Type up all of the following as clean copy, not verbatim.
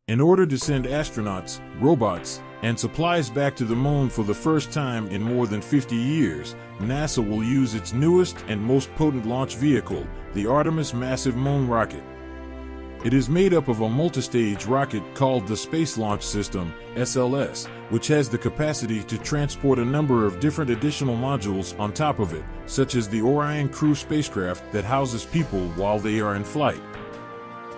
In order to send astronauts, robots, and supplies back to the moon for the first time in more than 50 years, NASA will use its newest and most potent launch vehicle, the Artemis massive moon rocket. It is made up of a multistage rocket called the Space Launch System, SLS, which has the capacity to transport a number of different additional modules on top of it, such as the Orion crew spacecraft that houses people while they are in flight.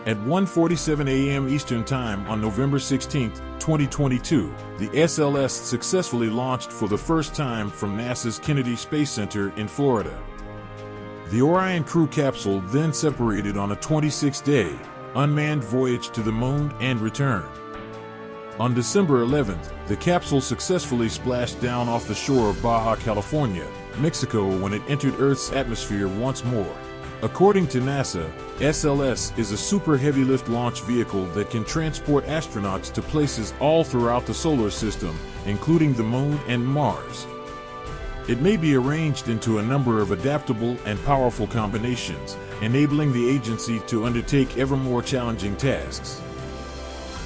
At 1:47 a.m. Eastern Time on November 16, 2022, the SLS successfully launched for the first time from NASA's Kennedy Space Center in Florida. The Orion crew capsule then separated on a 26-day, unmanned voyage to the moon and return. On December 11th, the capsule successfully splashed down off the shore of Baja California, Mexico when it entered Earth's atmosphere once more. According to NASA, SLS is a super heavy-lift launch vehicle that can transport astronauts to places all throughout the solar system, including the Moon and Mars. It may be arranged into a number of adaptable and powerful combinations, enabling the agency to undertake ever more challenging tasks.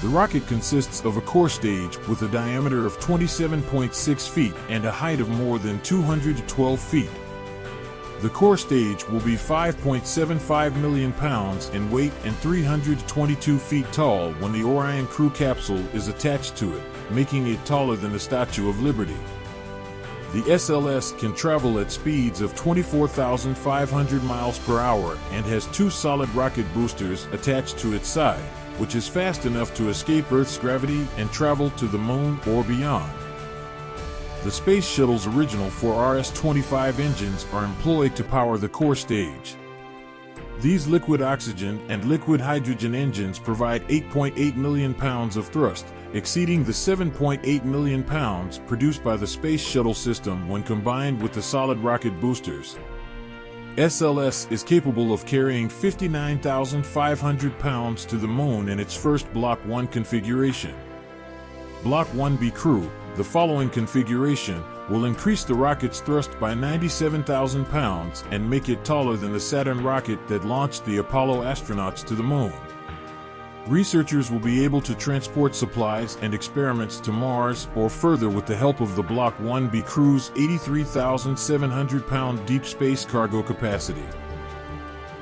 The rocket consists of a core stage with a diameter of 27.6 feet and a height of more than 212 feet. The core stage will be 5.75 million pounds in weight and 322 feet tall when the Orion crew capsule is attached to it, making it taller than the Statue of Liberty. The SLS can travel at speeds of 24,500 miles per hour and has two solid rocket boosters attached to its side, which is fast enough to escape Earth's gravity and travel to the moon or beyond. The Space Shuttle's original 4RS-25 engines are employed to power the core stage. These liquid oxygen and liquid hydrogen engines provide 8.8 million pounds of thrust, exceeding the 7.8 million pounds produced by the Space Shuttle system when combined with the solid rocket boosters. SLS is capable of carrying 59,500 pounds to the moon in its first Block 1 configuration. Block 1B Crew, the following configuration, will increase the rocket's thrust by 97,000 pounds and make it taller than the Saturn rocket that launched the Apollo astronauts to the moon. Researchers will be able to transport supplies and experiments to Mars or further with the help of the Block 1B Crew's 83,700-pound deep space cargo capacity.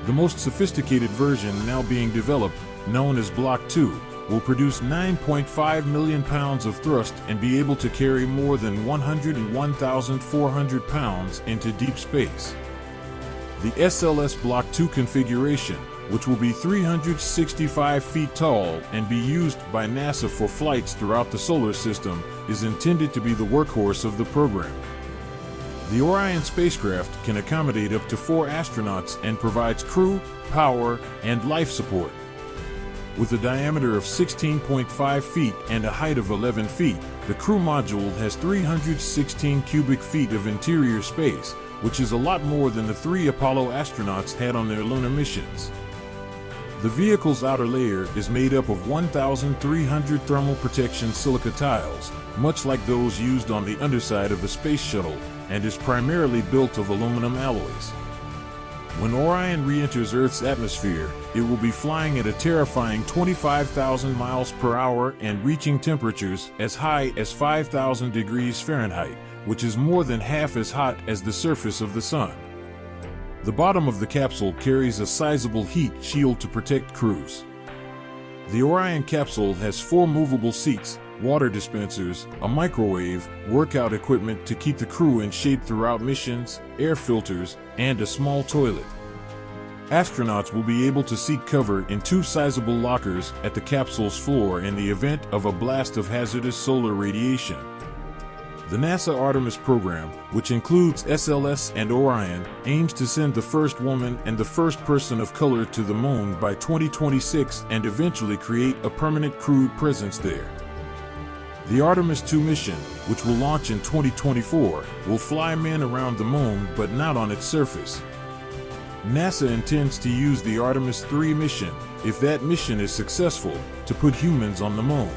The most sophisticated version now being developed, known as Block 2, will produce 9.5 million pounds of thrust and be able to carry more than 101,400 pounds into deep space. The SLS Block 2 configuration, which will be 365 feet tall and be used by NASA for flights throughout the solar system, is intended to be the workhorse of the program. The Orion spacecraft can accommodate up to 4 astronauts and provides crew, power, and life support. With a diameter of 16.5 feet and a height of 11 feet, the crew module has 316 cubic feet of interior space, which is a lot more than the 3 Apollo astronauts had on their lunar missions. The vehicle's outer layer is made up of 1,300 thermal protection silica tiles, much like those used on the underside of the Space Shuttle, and is primarily built of aluminum alloys. When Orion re-enters Earth's atmosphere, it will be flying at a terrifying 25,000 miles per hour and reaching temperatures as high as 5,000 degrees Fahrenheit, which is more than half as hot as the surface of the Sun. The bottom of the capsule carries a sizable heat shield to protect crews. The Orion capsule has 4 movable seats, water dispensers, a microwave, workout equipment to keep the crew in shape throughout missions, air filters, and a small toilet. Astronauts will be able to seek cover in 2 sizable lockers at the capsule's floor in the event of a blast of hazardous solar radiation. The NASA Artemis program, which includes SLS and Orion, aims to send the first woman and the first person of color to the moon by 2026 and eventually create a permanent crewed presence there. The Artemis 2 mission, which will launch in 2024, will fly men around the moon but not on its surface. NASA intends to use the Artemis 3 mission, if that mission is successful, to put humans on the moon.